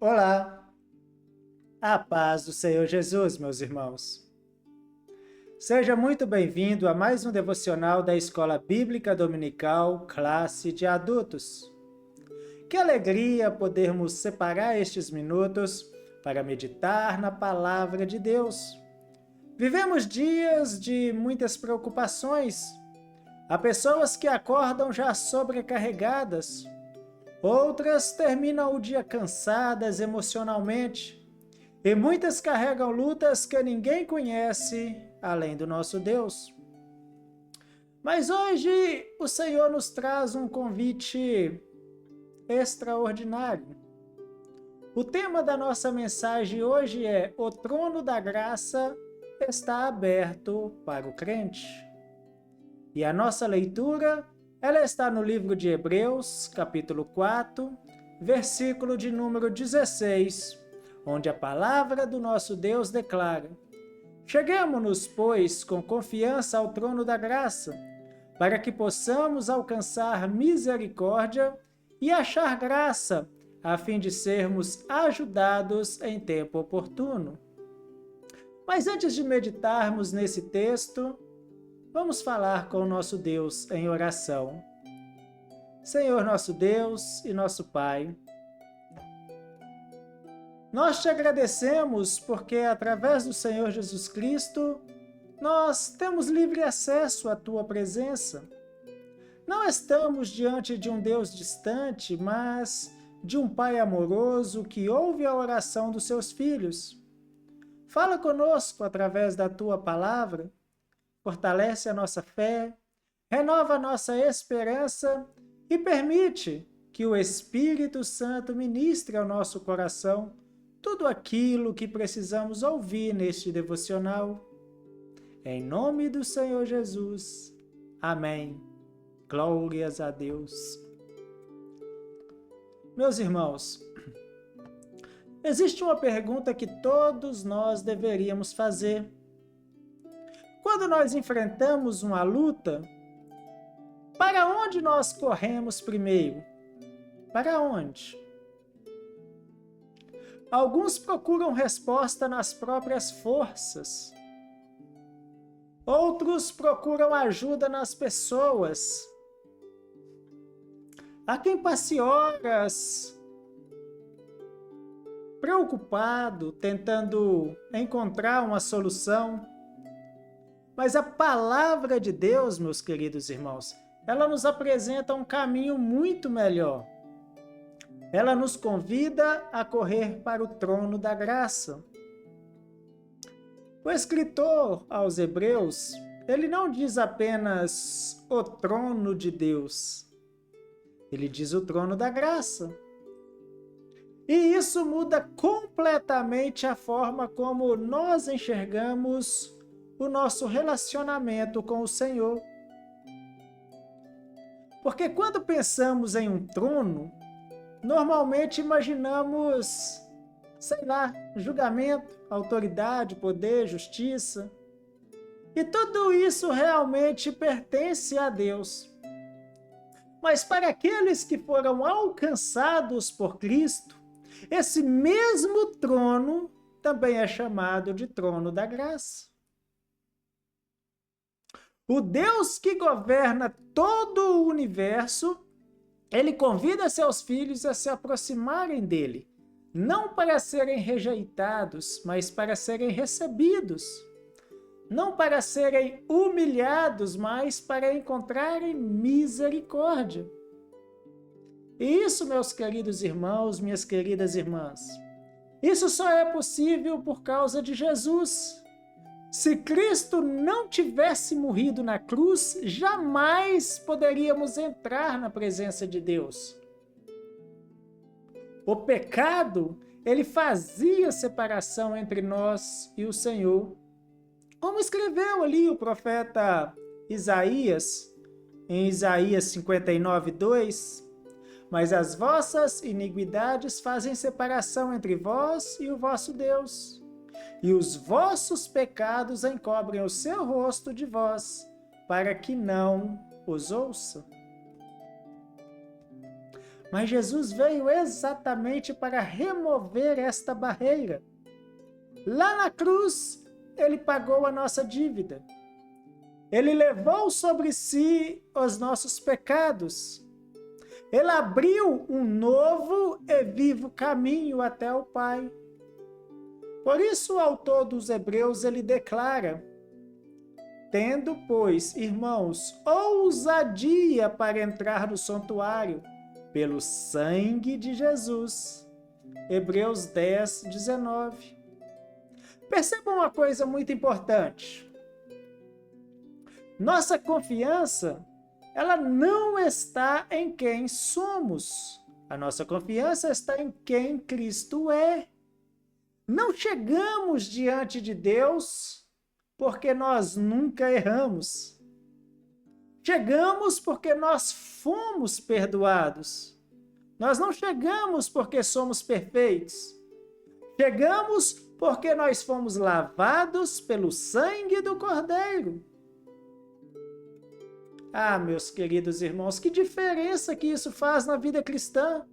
Olá, a paz do Senhor Jesus, meus irmãos. Seja muito bem-vindo a mais um devocional da Escola Bíblica Dominical, classe de adultos. Que alegria podermos separar estes minutos para meditar na Palavra de Deus. Vivemos dias de muitas preocupações. Há pessoas que acordam já sobrecarregadas. Outras terminam o dia cansadas emocionalmente. E muitas carregam lutas que ninguém conhece além do nosso Deus. Mas hoje o Senhor nos traz um convite extraordinário. O tema da nossa mensagem hoje é: o trono da graça está aberto para o crente. E a nossa leitura, ela está no livro de Hebreus, capítulo 4, versículo de número 16, onde a palavra do nosso Deus declara: cheguemo-nos, pois, com confiança ao trono da graça, para que possamos alcançar misericórdia e achar graça, a fim de sermos ajudados em tempo oportuno. Mas antes de meditarmos nesse texto, vamos falar com o nosso Deus em oração. Senhor nosso Deus e nosso Pai, nós te agradecemos porque, através do Senhor Jesus Cristo, nós temos livre acesso à Tua presença. Não estamos diante de um Deus distante, mas de um Pai amoroso que ouve a oração dos seus filhos. Fala conosco através da Tua palavra, fortalece a nossa fé, renova a nossa esperança e permite que o Espírito Santo ministre ao nosso coração tudo aquilo que precisamos ouvir neste devocional. Em nome do Senhor Jesus. Amém. Glórias a Deus. Meus irmãos, existe uma pergunta que todos nós deveríamos fazer. Quando nós enfrentamos uma luta, para onde nós corremos primeiro? Para onde? Alguns procuram resposta nas próprias forças. Outros procuram ajuda nas pessoas. Há quem passe horas preocupado, tentando encontrar uma solução. Mas a palavra de Deus, meus queridos irmãos, ela nos apresenta um caminho muito melhor. Ela nos convida a correr para o trono da graça. O escritor aos Hebreus, ele não diz apenas o trono de Deus. Ele diz o trono da graça. E isso muda completamente a forma como nós enxergamos o nosso relacionamento com o Senhor. Porque quando pensamos em um trono, normalmente imaginamos, julgamento, autoridade, poder, justiça. E tudo isso realmente pertence a Deus. Mas para aqueles que foram alcançados por Cristo, esse mesmo trono também é chamado de trono da graça. O Deus que governa todo o universo, ele convida seus filhos a se aproximarem dele, não para serem rejeitados, mas para serem recebidos. Não para serem humilhados, mas para encontrarem misericórdia. E isso, meus queridos irmãos, minhas queridas irmãs, isso só é possível por causa de Jesus. Se Cristo não tivesse morrido na cruz, jamais poderíamos entrar na presença de Deus. O pecado, ele fazia separação entre nós e o Senhor. Como escreveu ali o profeta Isaías, em Isaías 59:2, mas as vossas iniquidades fazem separação entre vós e o vosso Deus, e os vossos pecados encobrem o seu rosto de vós, para que não os ouça. Mas Jesus veio exatamente para remover esta barreira. Lá na cruz, ele pagou a nossa dívida. Ele levou sobre si os nossos pecados. Ele abriu um novo e vivo caminho até o Pai. Por isso, o autor dos Hebreus, ele declara: tendo, pois, irmãos, ousadia para entrar no santuário, pelo sangue de Jesus. Hebreus 10, 19. Perceba uma coisa muito importante. Nossa confiança, ela não está em quem somos. A nossa confiança está em quem Cristo é. Não chegamos diante de Deus porque nós nunca erramos. Chegamos porque nós fomos perdoados. Nós não chegamos porque somos perfeitos. Chegamos porque nós fomos lavados pelo sangue do Cordeiro. Ah, meus queridos irmãos, que diferença que isso faz na vida cristã.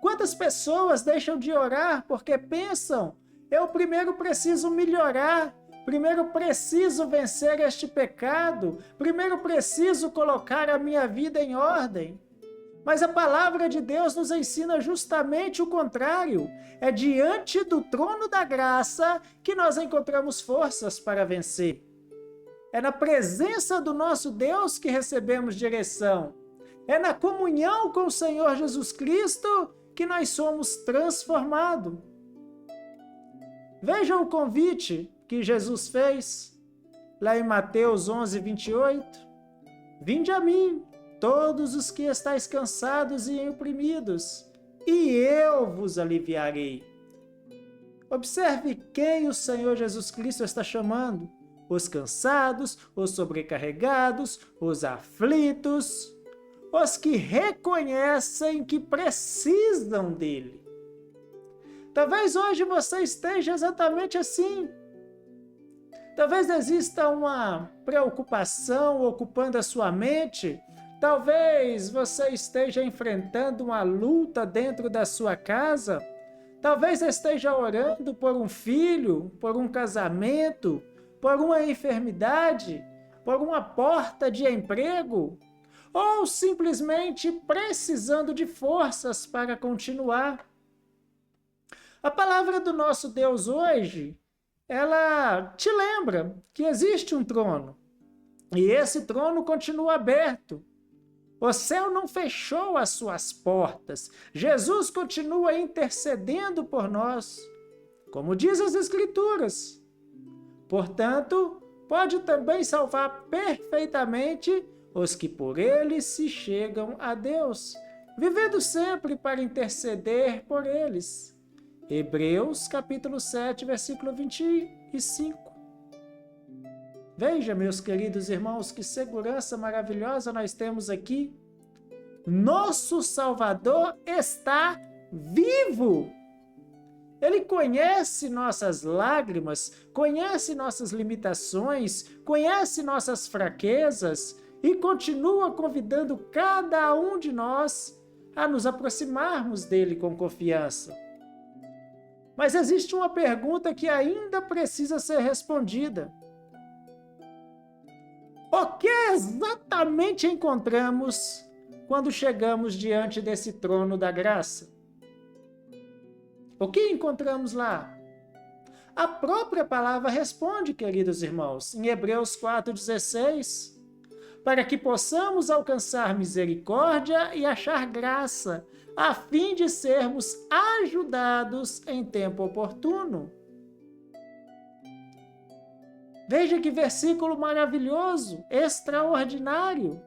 Quantas pessoas deixam de orar porque pensam: eu primeiro preciso melhorar, primeiro preciso vencer este pecado, primeiro preciso colocar a minha vida em ordem. Mas a palavra de Deus nos ensina justamente o contrário. É diante do trono da graça que nós encontramos forças para vencer. É na presença do nosso Deus que recebemos direção. É na comunhão com o Senhor Jesus Cristo que nós somos transformados. Veja o convite que Jesus fez lá em Mateus 11, 28. Vinde a mim, todos os que estáis cansados e oprimidos, e eu vos aliviarei. Observe quem o Senhor Jesus Cristo está chamando: os cansados, os sobrecarregados, os aflitos, os que reconhecem que precisam dele. Talvez hoje você esteja exatamente assim. Talvez exista uma preocupação ocupando a sua mente. Talvez você esteja enfrentando uma luta dentro da sua casa. Talvez esteja orando por um filho, por um casamento, por uma enfermidade, por uma porta de emprego, ou simplesmente precisando de forças para continuar. A palavra do nosso Deus hoje, ela te lembra que existe um trono, e esse trono continua aberto. O céu não fechou as suas portas. Jesus continua intercedendo por nós, como diz as Escrituras. Portanto, pode também salvar perfeitamente os que por ele se chegam a Deus, vivendo sempre para interceder por eles. Hebreus, capítulo 7, versículo 25. Veja, meus queridos irmãos, que segurança maravilhosa nós temos aqui. Nosso Salvador está vivo. Ele conhece nossas lágrimas, conhece nossas limitações, conhece nossas fraquezas e continua convidando cada um de nós a nos aproximarmos dele com confiança. Mas existe uma pergunta que ainda precisa ser respondida. O que exatamente encontramos quando chegamos diante desse trono da graça? O que encontramos lá? A própria palavra responde, queridos irmãos, em Hebreus 4,16, para que possamos alcançar misericórdia e achar graça, a fim de sermos ajudados em tempo oportuno. Veja que versículo maravilhoso, extraordinário.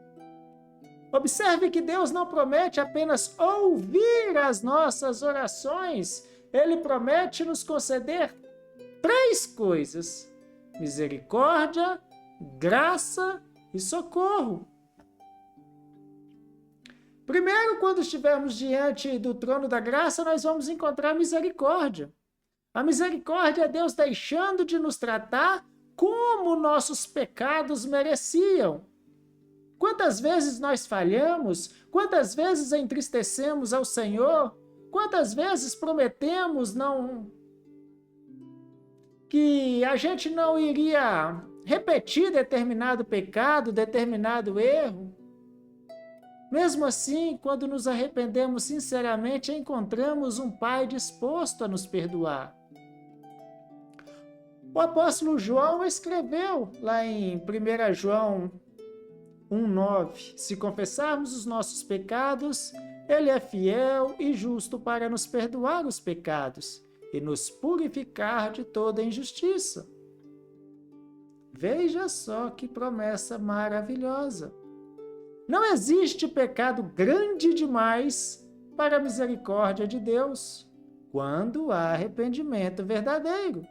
Observe que Deus não promete apenas ouvir as nossas orações, Ele promete nos conceder 3 coisas: misericórdia, graça e socorro. Primeiro, quando estivermos diante do trono da graça, nós vamos encontrar misericórdia. A misericórdia é Deus deixando de nos tratar como nossos pecados mereciam. Quantas vezes nós falhamos? Quantas vezes entristecemos ao Senhor? Quantas vezes prometemos que a gente não iria repetir determinado pecado, determinado erro? Mesmo assim, quando nos arrependemos sinceramente, encontramos um Pai disposto a nos perdoar. O apóstolo João escreveu lá em 1 João 1,9: se confessarmos os nossos pecados, Ele é fiel e justo para nos perdoar os pecados e nos purificar de toda injustiça. Veja só que promessa maravilhosa! Não existe pecado grande demais para a misericórdia de Deus, quando há arrependimento verdadeiro.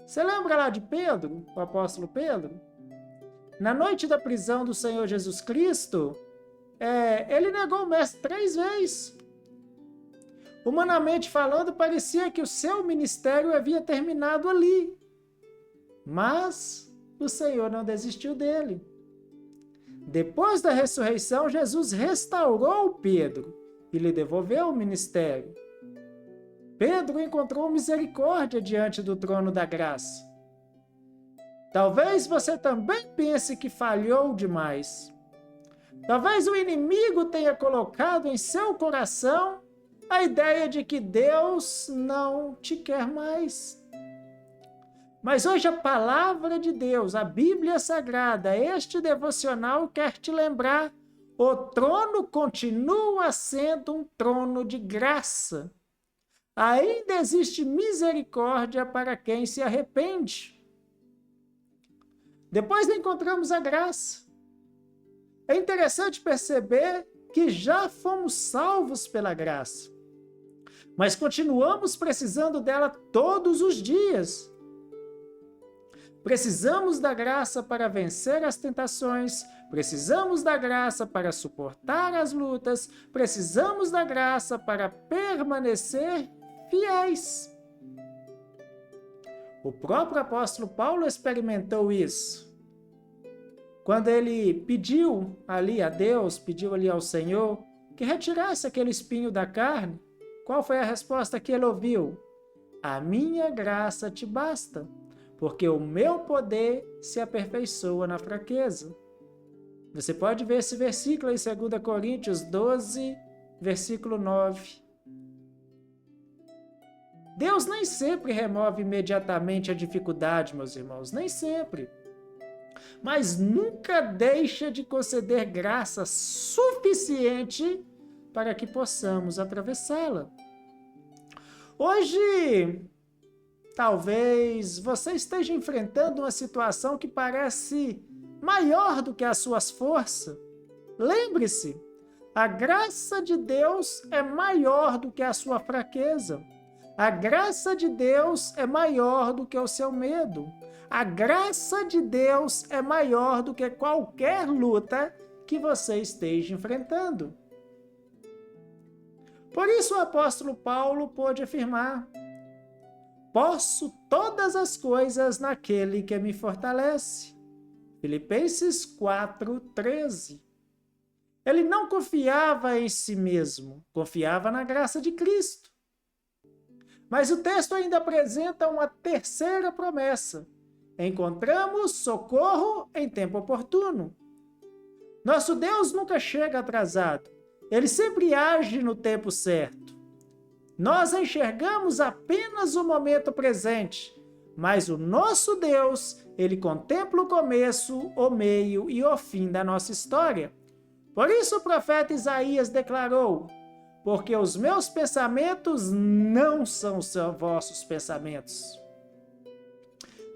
Você lembra lá de Pedro, o apóstolo Pedro? Na noite da prisão do Senhor Jesus Cristo, ele negou o mestre 3 vezes. Humanamente falando, parecia que o seu ministério havia terminado ali. Mas o Senhor não desistiu dele. Depois da ressurreição, Jesus restaurou Pedro e lhe devolveu o ministério. Pedro encontrou misericórdia diante do trono da graça. Talvez você também pense que falhou demais. Talvez o inimigo tenha colocado em seu coração a ideia de que Deus não te quer mais. Mas hoje a palavra de Deus, a Bíblia Sagrada, este devocional quer te lembrar: o trono continua sendo um trono de graça. Ainda existe misericórdia para quem se arrepende. Depois encontramos a graça. É interessante perceber que já fomos salvos pela graça, mas continuamos precisando dela todos os dias. Precisamos da graça para vencer as tentações, precisamos da graça para suportar as lutas, precisamos da graça para permanecer fiéis. O próprio apóstolo Paulo experimentou isso. Quando ele pediu ali a Deus, pediu ali ao Senhor que retirasse aquele espinho da carne, qual foi a resposta que ele ouviu? A minha graça te basta, porque o meu poder se aperfeiçoa na fraqueza. Você pode ver esse versículo em 2 Coríntios 12, versículo 9. Deus nem sempre remove imediatamente a dificuldade, meus irmãos, nem sempre. Mas nunca deixa de conceder graça suficiente para que possamos atravessá-la. Hoje, talvez você esteja enfrentando uma situação que parece maior do que as suas forças. Lembre-se, a graça de Deus é maior do que a sua fraqueza. A graça de Deus é maior do que o seu medo. A graça de Deus é maior do que qualquer luta que você esteja enfrentando. Por isso o apóstolo Paulo pôde afirmar: posso todas as coisas naquele que me fortalece. Filipenses 4:13. Ele não confiava em si mesmo, confiava na graça de Cristo. Mas o texto ainda apresenta uma terceira promessa: encontramos socorro em tempo oportuno. Nosso Deus nunca chega atrasado. Ele sempre age no tempo certo. Nós enxergamos apenas o momento presente, mas o nosso Deus, ele contempla o começo, o meio e o fim da nossa história. Por isso o profeta Isaías declarou: porque os meus pensamentos não são os vossos pensamentos.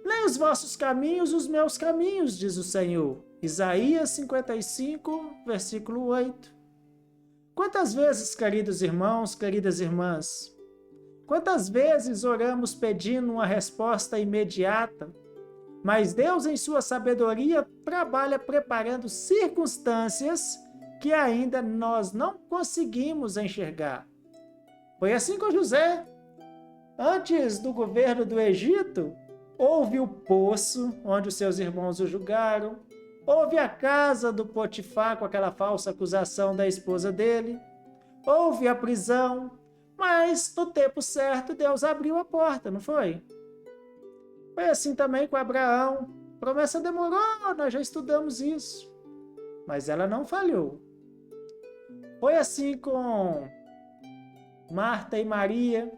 Nem os vossos caminhos, os meus caminhos, diz o Senhor. Isaías 55, versículo 8. Quantas vezes, queridos irmãos, queridas irmãs, quantas vezes oramos pedindo uma resposta imediata, mas Deus, em sua sabedoria, trabalha preparando circunstâncias que ainda nós não conseguimos enxergar. Foi assim com José. Antes do governo do Egito, houve o poço onde os seus irmãos o julgaram, houve a casa do Potifar com aquela falsa acusação da esposa dele, houve a prisão, mas no tempo certo Deus abriu a porta, não foi? Foi assim também com Abraão. A promessa demorou, nós já estudamos isso, mas ela não falhou. Foi assim com Marta e Maria.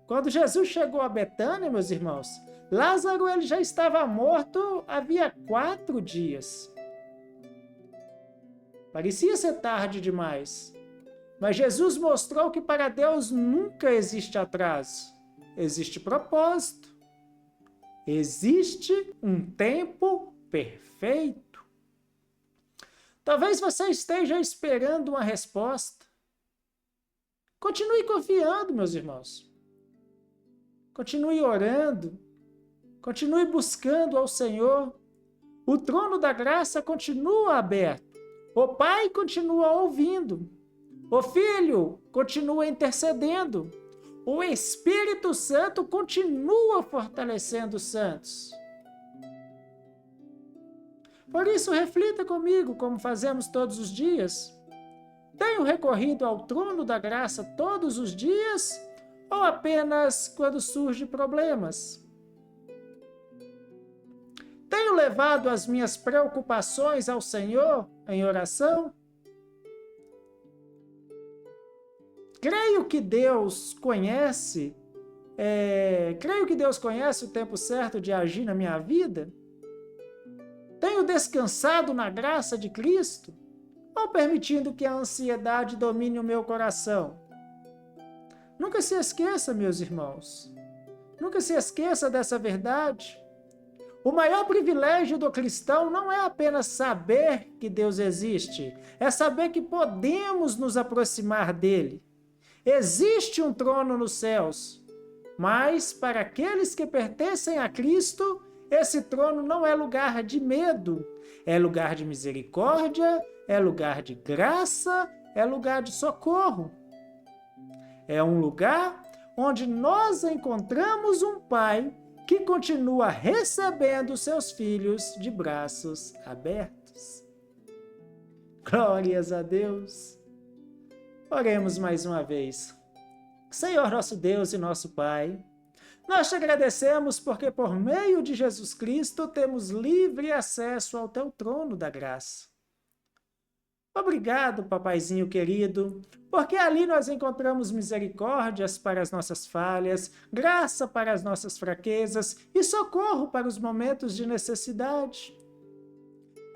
Quando Jesus chegou a Betânia, meus irmãos, Lázaro ele já estava morto havia 4 dias. Parecia ser tarde demais. Mas Jesus mostrou que para Deus nunca existe atraso. Existe propósito. Existe um tempo perfeito. Talvez você esteja esperando uma resposta. Continue confiando, meus irmãos. Continue orando. Continue buscando ao Senhor. O trono da graça continua aberto. O Pai continua ouvindo. O Filho continua intercedendo. O Espírito Santo continua fortalecendo os santos. Por isso, reflita comigo, como fazemos todos os dias. Tenho recorrido ao trono da graça todos os dias ou apenas quando surgem problemas? Tenho levado as minhas preocupações ao Senhor em oração? Creio que Deus conhece o tempo certo de agir na minha vida? Tenho descansado na graça de Cristo? Ou permitindo que a ansiedade domine o meu coração? Nunca se esqueça, meus irmãos. Nunca se esqueça dessa verdade. O maior privilégio do cristão não é apenas saber que Deus existe, é saber que podemos nos aproximar dele. Existe um trono nos céus, mas para aqueles que pertencem a Cristo, esse trono não é lugar de medo, é lugar de misericórdia, é lugar de graça, é lugar de socorro. É um lugar onde nós encontramos um Pai que continua recebendo seus filhos de braços abertos. Glórias a Deus! Oremos mais uma vez. Senhor nosso Deus e nosso Pai, nós te agradecemos porque por meio de Jesus Cristo temos livre acesso ao teu trono da graça. Obrigado, papaizinho querido, porque ali nós encontramos misericórdias para as nossas falhas, graça para as nossas fraquezas e socorro para os momentos de necessidade.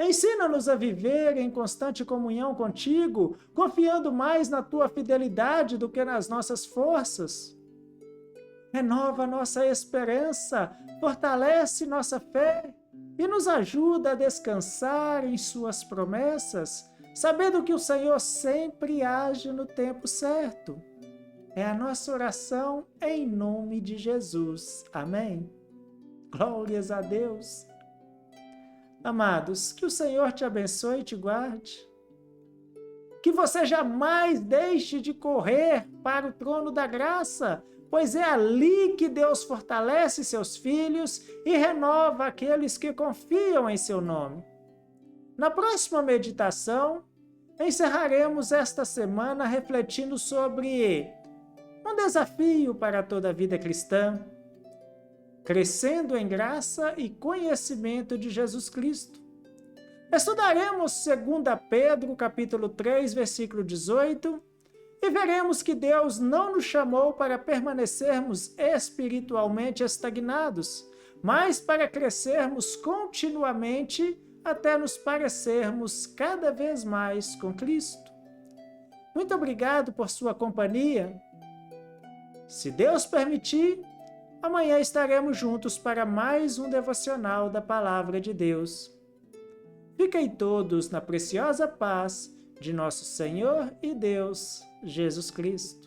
Ensina-nos a viver em constante comunhão contigo, confiando mais na tua fidelidade do que nas nossas forças. Renova nossa esperança, fortalece nossa fé e nos ajuda a descansar em suas promessas, sabendo que o Senhor sempre age no tempo certo. É a nossa oração em nome de Jesus. Amém. Glórias a Deus. Amados, que o Senhor te abençoe e te guarde. Que você jamais deixe de correr para o trono da graça, pois é ali que Deus fortalece seus filhos e renova aqueles que confiam em seu nome. Na próxima meditação, encerraremos esta semana refletindo sobre um desafio para toda a vida cristã, crescendo em graça e conhecimento de Jesus Cristo. Estudaremos 2 Pedro, capítulo 3, versículo 18, e veremos que Deus não nos chamou para permanecermos espiritualmente estagnados, mas para crescermos continuamente até nos parecermos cada vez mais com Cristo. Muito obrigado por sua companhia. Se Deus permitir, amanhã estaremos juntos para mais um devocional da Palavra de Deus. Fiquem todos na preciosa paz de nosso Senhor e Deus, Jesus Cristo.